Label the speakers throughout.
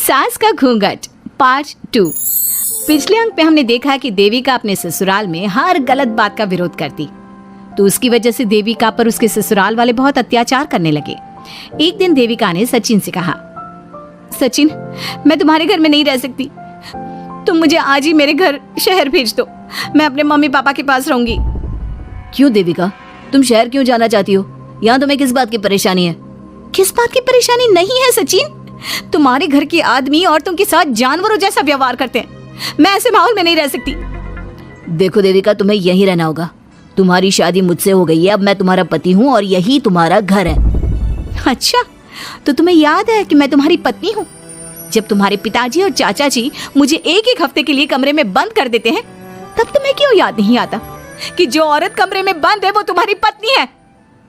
Speaker 1: सास का घूंघट पार्ट 2। पिछले अंक में हमने देखा कि देविका अपने ससुराल में हर गलत बात का विरोध करती, तो उसकी वजह से देविका पर उसके ससुराल वाले बहुत अत्याचार करने लगे। एक दिन देविका ने सचिन से कहा, सचिन, मैं तुम्हारे घर में नहीं रह सकती, तुम मुझे आज ही मेरे घर शहर भेज दो, मैं अपने मम्मी पापा के पास रहूंगी।
Speaker 2: क्यों देविका, तुम शहर क्यों जाना चाहती हो? यहाँ तुम्हें किस बात की परेशानी है?
Speaker 1: किस बात की परेशानी नहीं है सचिन, तुम्हारे घर के आदमी औरतों के साथ जानवरों जैसा व्यवहार करते हैं, मैं ऐसे माहौल में नहीं रह सकती।
Speaker 2: देखो देविका, तुम्हें यहीं रहना होगा। तुम्हारी शादी मुझसे हो गई है, अब मैं तुम्हारा पति हूँ और यही तुम्हारा घर है।
Speaker 1: अच्छा, तो तुम्हें याद है कि मैं तुम्हारी पत्नी हूँ? जब तुम्हारे पिताजी और चाचा जी मुझे एक हफ्ते के लिए कमरे में बंद कर देते हैं, तब तुम्हें क्यों याद नहीं आता कि जो औरत कमरे में बंद है वो तुम्हारी पत्नी है?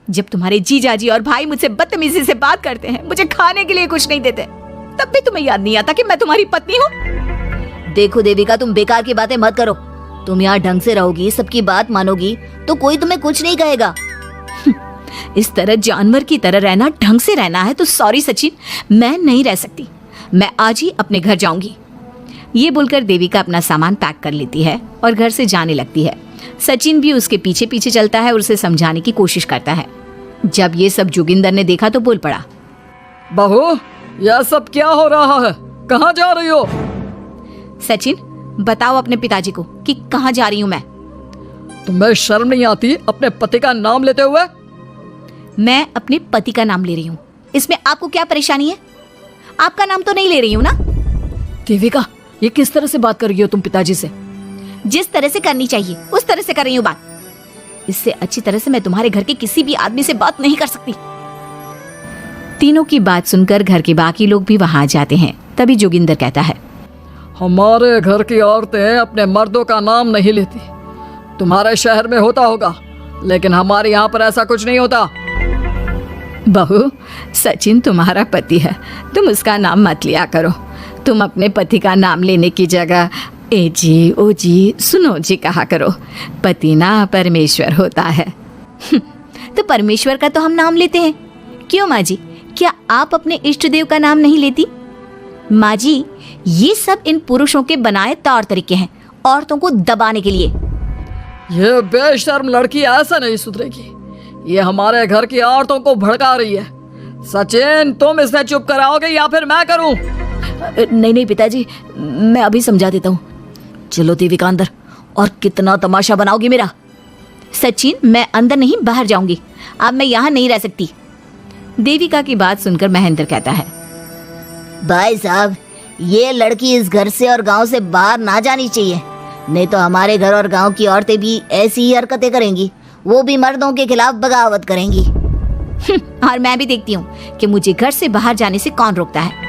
Speaker 1: जब तुम्हारे जीजाजी और भाई मुझसे बदतमीजी से बात करते हैं, मुझे खाने के लिए कुछ नहीं देते, तब भी तुम्हें याद नहीं आता कि मैं तुम्हारी पत्नी हूँ?
Speaker 2: देखो देविका, तुम बेकार की बातें मत करो। तुम यहाँ ढंग से रहोगी, सबकी बात मानोगी, तो कोई तुम्हें कुछ नहीं कहेगा।
Speaker 1: इस तरह जानवर की तरह रहना, ढंग से रहना है तो सॉरी सचिन, मैं नहीं रह सकती, मैं आज ही अपने घर जाऊंगी। ये बोलकर देविका अपना सामान पैक कर लेती है और घर से जाने लगती है। सचिन भी उसके पीछे पीछे चलता है और उसे समझाने की कोशिश करता है। जब ये सब जोगिंदर ने देखा तो बोल पड़ा,
Speaker 3: बहू, यह सब क्या हो रहा है? कहाँ जा रही हो?
Speaker 1: सचिन, बताओ अपने पिताजी को कि कहाँ जा रही हूँ मैं।
Speaker 3: तुम्हें शर्म नहीं आती अपने पति का नाम लेते हुए?
Speaker 1: मैं अपने पति का नाम ले रही हूँ, इसमें आपको क्या परेशानी है? आपका नाम तो नहीं ले रही हूँ ना?
Speaker 2: देविका, ये किस तरह से बात कर रही हो तुम पिताजी से?
Speaker 1: जिस तरह से करनी चाहिए उस तरह से कर रही हूँ बात। इससे अच्छी तरह से मैं तुम्हारे घर के किसी भी आदमी से बात नहीं कर सकती। तीनों की बात सुनकर घर के बाकी लोग भी वहां जाते हैं। तभी जोगिंदर कहता है,
Speaker 3: हमारे घर की औरतें अपने मर्दों का नाम नहीं लेती। तुम्हारे शहर में होता होगा, लेकिन हमारे यहाँ पर ऐसा कुछ नहीं होता।
Speaker 1: बहू, सचिन तुम्हारा पति है, तुम उसका नाम मत लिया करो। तुम अपने पति का नाम लेने की जगह ए जी, ओ जी, सुनो जी कहा करो। पति ना परमेश्वर होता है। तो परमेश्वर का तो हम नाम लेते हैं। क्यों माँ जी, क्या आप अपने इष्ट देव का नाम नहीं लेती? माँ जी, ये सब इन पुरुषों के बनाए तौर तरीके हैं औरतों को दबाने के लिए।
Speaker 3: ये बेशर्म लड़की ऐसा नहीं सुधरेगी। ये हमारे घर की औरतों को भड़का रही है। सचिन, तुम इसे चुप कराओगे या फिर मैं करूं?
Speaker 2: नहीं पिताजी, मैं अभी समझा देता हूँ। चलो देविका अंदर, और कितना तमाशा बनाओगी मेरा।
Speaker 1: सचिन, मैं अंदर नहीं बाहर जाऊंगी, अब मैं यहाँ नहीं रह सकती। देविका की बात सुनकर महेंद्र कहता है,
Speaker 2: भाई साहब, ये लड़की इस घर से और गांव से बाहर ना जानी चाहिए, नहीं तो हमारे घर और गांव की औरतें भी ऐसी ही हरकतें करेंगी, वो भी मर्दों के खिलाफ बगावत करेंगी।
Speaker 1: और मैं भी देखती हूँ कि मुझे घर से बाहर जाने से कौन रोकता है।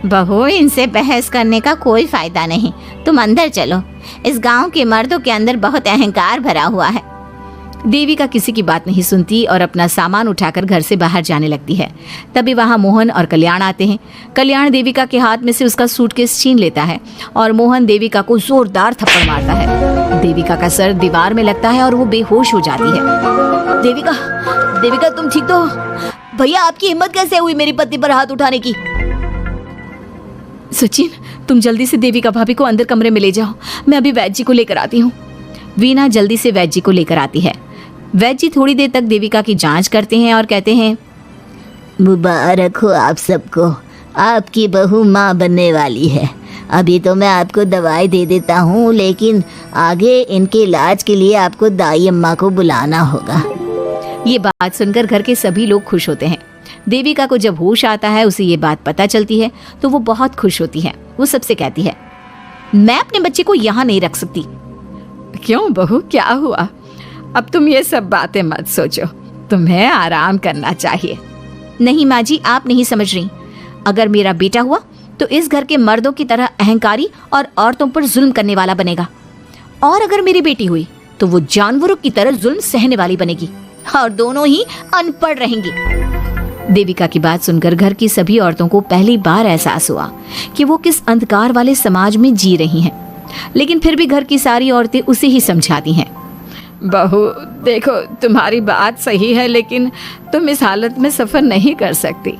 Speaker 1: बहू, इनसे बहस करने का कोई फायदा नहीं, तुम अंदर चलो। इस गांव के मर्दों के अंदर बहुत अहंकार भरा हुआ है। देविका किसी की बात नहीं सुनती और अपना सामान उठाकर घर से बाहर जाने लगती है। तभी वहां मोहन और कल्याण आते हैं। कल्याण देविका के हाथ में से उसका सूटकेस छीन लेता है और मोहन देविका को जोरदार थप्पड़ मारता है। देविका का सर दीवार में लगता है और वो बेहोश हो जाती है।
Speaker 2: देविका, तुम ठीक तो? भैया, आपकी हिम्मत कैसे हुई मेरी पति पर हाथ उठाने की?
Speaker 1: सचिन, तुम जल्दी से देविका भाभी को अंदर कमरे में ले जाओ, मैं अभी वैद्य जी को लेकर आती हूँ। वीना जल्दी से वैद्य जी को लेकर आती है। वैद्य जी थोड़ी देर तक देविका की जांच करते हैं और कहते हैं,
Speaker 2: मुबारक हो आप सबको, आपकी बहू माँ बनने वाली है। अभी तो मैं आपको दवाई दे देता हूँ, लेकिन आगे इनके इलाज के लिए आपको दाई अम्मा को बुलाना होगा।
Speaker 1: ये बात सुनकर घर के सभी लोग खुश होते हैं। देविका को जब होश आता है, उसे ये बात पता चलती है तो वो बहुत खुश होती है। वो सबसे कहती है, मैं अपने बच्चे को यहाँ नहीं रख सकती। क्यों बहू, क्या हुआ? अब तुम ये सब बातें मत सोचो, तुम्हें आराम करना चाहिए। नहीं माँ जी, आप नहीं समझ रही। अगर मेरा बेटा हुआ तो इस घर के मर्दों की तरह अहंकारी और औरतों पर जुल्म करने वाला बनेगा, और अगर मेरी बेटी हुई तो वो जानवरों की तरह जुल्म सहने वाली बनेगी, और दोनों ही अनपढ़ रहेंगी। देविका की बात सुनकर घर की सभी औरतों को पहली बार एहसास हुआ कि वो किस अंधकार वाले समाज में जी रही हैं। लेकिन फिर भी घर की सारी औरतें उसे ही समझाती हैं। बहू, देखो, तुम्हारी बात सही है, लेकिन तुम इस हालत में सफर नहीं कर सकती।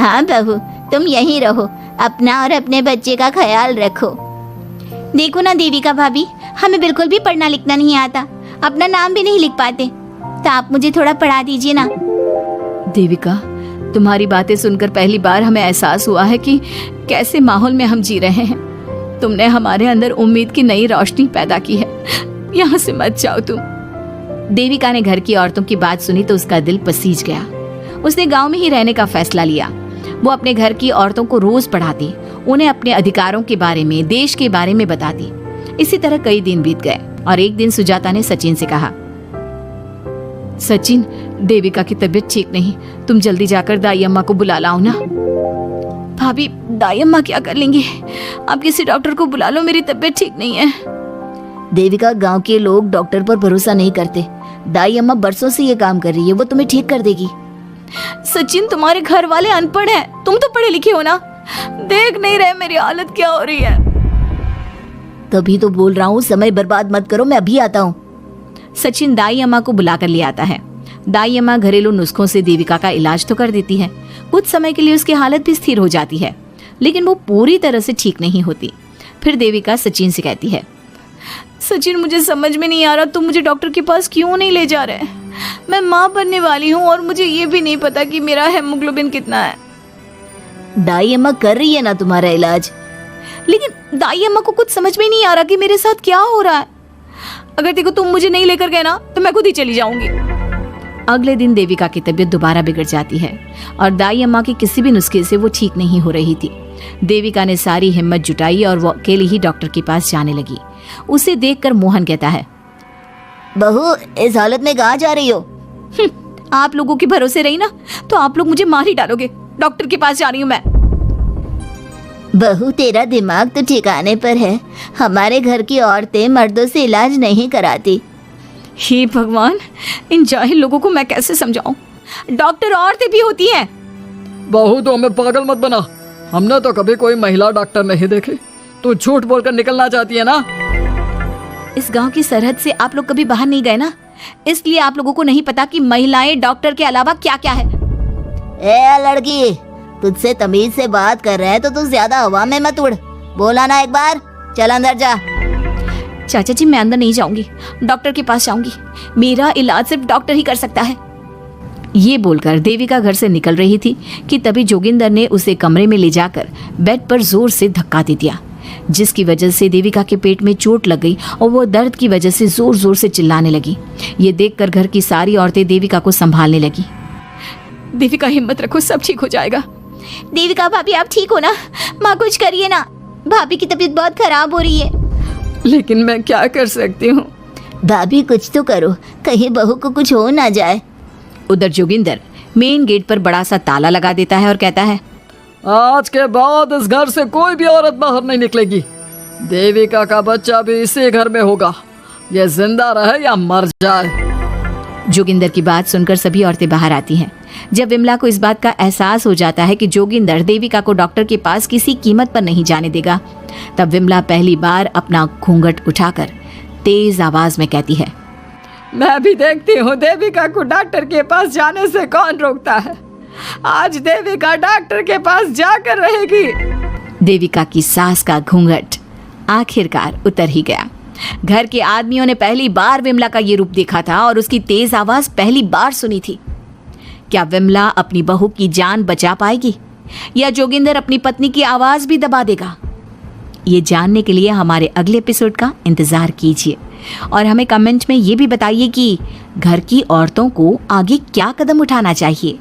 Speaker 2: हाँ बहू, तुम यहीं रहो, अपना और अपने बच्चे का ख्याल रखो। देखो ना देविका भाभी, हमें बिल्कुल भी पढ़ना लिखना नहीं आता, अपना नाम भी नहीं लिख पाते, तो आप मुझे थोड़ा पढ़ा दीजिए ना।
Speaker 1: देविका, तुम्हारी बातें सुनकर पहली बार हमें एहसास हुआ है कि कैसे माहौल में हम जी रहे हैं। तुमने हमारे अंदर उम्मीद की नई रोशनी पैदा की है। यहाँ से मत जाओ तुम। देविका ने घर की औरतों की बात सुनी तो उसका दिल पसीज गया। उसने गांव में ही रहने का फैसला लिया। वो अपने घर की औरतों को रोज पढ़ाती, उन्हें अपने अधिकारों के बारे में, देश के बारे में बताती। इसी तरह कई दिन बीत गए और एक दिन सुजाता ने सचिन से कहा, सचिन, देविका की तबीयत ठीक नहीं, तुम जल्दी जाकर दाई अम्मा को बुला लाओ ना। भाभी, दाई अम्मा क्या कर लेंगी? आप किसी डॉक्टर को बुला लो, मेरी तबीयत ठीक नहीं है।
Speaker 2: देविका, गांव के लोग डॉक्टर पर भरोसा नहीं करते। दाई अम्मा बरसों से ये काम कर रही है, वो तुम्हें ठीक कर देगी।
Speaker 1: सचिन, तुम्हारे घर वाले अनपढ़ हैं, तुम तो पढ़े लिखे हो ना, देख नहीं रहे मेरी हालत क्या हो रही है।
Speaker 2: तभी तो बोल रहा हूँ, समय बर्बाद मत करो, मैं अभी आता हूँ।
Speaker 1: सचिन दाई अम्मा को बुलाकर ले आता है। दाई अम्मा घरेलू नुस्खों से देविका का इलाज तो कर देती है। कुछ समय के लिए उसकी हालत भी स्थिर हो जाती है, लेकिन वो पूरी तरह से ठीक नहीं होती। फिर देविका सचिन से कहती है, सचिन, मुझे समझ में नहीं आ रहा तुम मुझे डॉक्टर के पास क्यों नहीं ले जा रहे। मैं माँ बनने वाली हूँ और मुझे ये भी नहीं पता कि मेरा हेमोग्लोबिन कितना है।
Speaker 2: दाई अम्मा कर रही है ना तुम्हारा इलाज।
Speaker 1: लेकिन दाई अम्मा को कुछ समझ में नहीं आ रहा कि मेरे साथ क्या हो रहा है। अगर देखो तुम मुझे नहीं लेकर गए ना तो मैं खुद ही चली जाऊंगी। अगले दिन देविका की तबीयत दोबारा बिगड़ जाती है और दाई अम्मा के किसी भी नुस्खे से वो ठीक नहीं हो रही थी। देविका ने सारी हिम्मत जुटाई और वो अकेले ही डॉक्टर के पास जाने लगी। उसे देखकर मोहन कहता है,
Speaker 2: बहू, इस हालत में कहाँ जा रही हो?
Speaker 1: आप लोगों के भरोसे रही ना तो आप लोग मुझे मार ही डालोगे। डॉक्टर के पास जा रही हूँ मैं।
Speaker 2: बहू, तेरा दिमाग तो ठिकाने पर है। हमारे घर की औरतें मर्दों से इलाज नहीं कराती।
Speaker 1: हे भगवान, इन जाहिल लोगों को मैं कैसे समझाऊं? डॉक्टर औरतें भी होती हैं।
Speaker 3: बहू, तो हमें पागल मत बना, हमने तो कभी कोई महिला डॉक्टर नहीं देखी। तू झूठ बोलकर निकलना चाहती है ना?
Speaker 1: इस गांव की सरहद से आप लोग कभी बाहर नहीं गए ना, इसलिए आप लोगों को नहीं पता कि महिलाएं डॉक्टर के अलावा क्या क्या है।
Speaker 2: ए लड़की, तुझसे तमीज से बात कर रहे हैं तो तू ज्यादा हवा में मत उड़। बोला ना एक बार, चल अंदर जा।
Speaker 1: चाचा जी, मैं अंदर नहीं जाऊंगी, डॉक्टर के पास जाऊंगी। मेरा इलाज सिर्फ डॉक्टर ही कर सकता है। ये बोलकर देविका घर से निकल रही थी कि तभी जोगिंदर ने उसे कमरे में ले जाकर बेड पर जोर से धक्का दे दिया, जिसकी वजह से देविका के पेट में चोट लग गई और वो दर्द की वजह से जोर जोर से चिल्लाने लगी। ये देखकर घर की सारी औरतें देविका को संभालने लगी। देविका, हिम्मत रखो, सब ठीक हो जाएगा।
Speaker 2: देविका भाभी, आप ठीक हो ना? माँ, कुछ करिए ना, भाभी की तबीयत बहुत खराब हो रही है।
Speaker 3: लेकिन मैं क्या कर सकती हूँ?
Speaker 2: भाभी, कुछ तो करो, कहीं बहू को कुछ हो ना जाए।
Speaker 1: उधर जोगिंदर मेन गेट पर बड़ा सा ताला लगा देता है और कहता है,
Speaker 3: आज के बाद इस घर से कोई भी औरत बाहर नहीं निकलेगी। देविका का बच्चा भी इसी घर में होगा, ये जिंदा रहे या मर जाए।
Speaker 1: जोगिंदर की बात सुनकर सभी औरतें बाहर आती हैं। जब विमला को इस बात का एहसास हो जाता है कि जोगिंदर देविका को डॉक्टर के पास किसी कीमत पर नहीं जाने देगा, तब विमला पहली बार अपना घूंघट उठाकर तेज आवाज में कहती है,
Speaker 3: मैं भी देखती हूँ देविका को डॉक्टर के पास जाने से कौन रोकता है। आज देविका डॉक्टर के पास जाकर रहेगी।
Speaker 1: देविका की सास का घूंघट आखिरकार उतर ही गया। घर के आदमियों ने पहली बार विमला का ये रूप देखा था और उसकी तेज आवाज पहली बार सुनी थी। क्या विमला अपनी बहू की जान बचा पाएगी या जोगिंदर अपनी पत्नी की आवाज भी दबा देगा? ये जानने के लिए हमारे अगले एपिसोड का इंतजार कीजिए और हमें कमेंट में ये भी बताइए कि घर की औरतों को आगे क्या कदम उठाना चाहिए।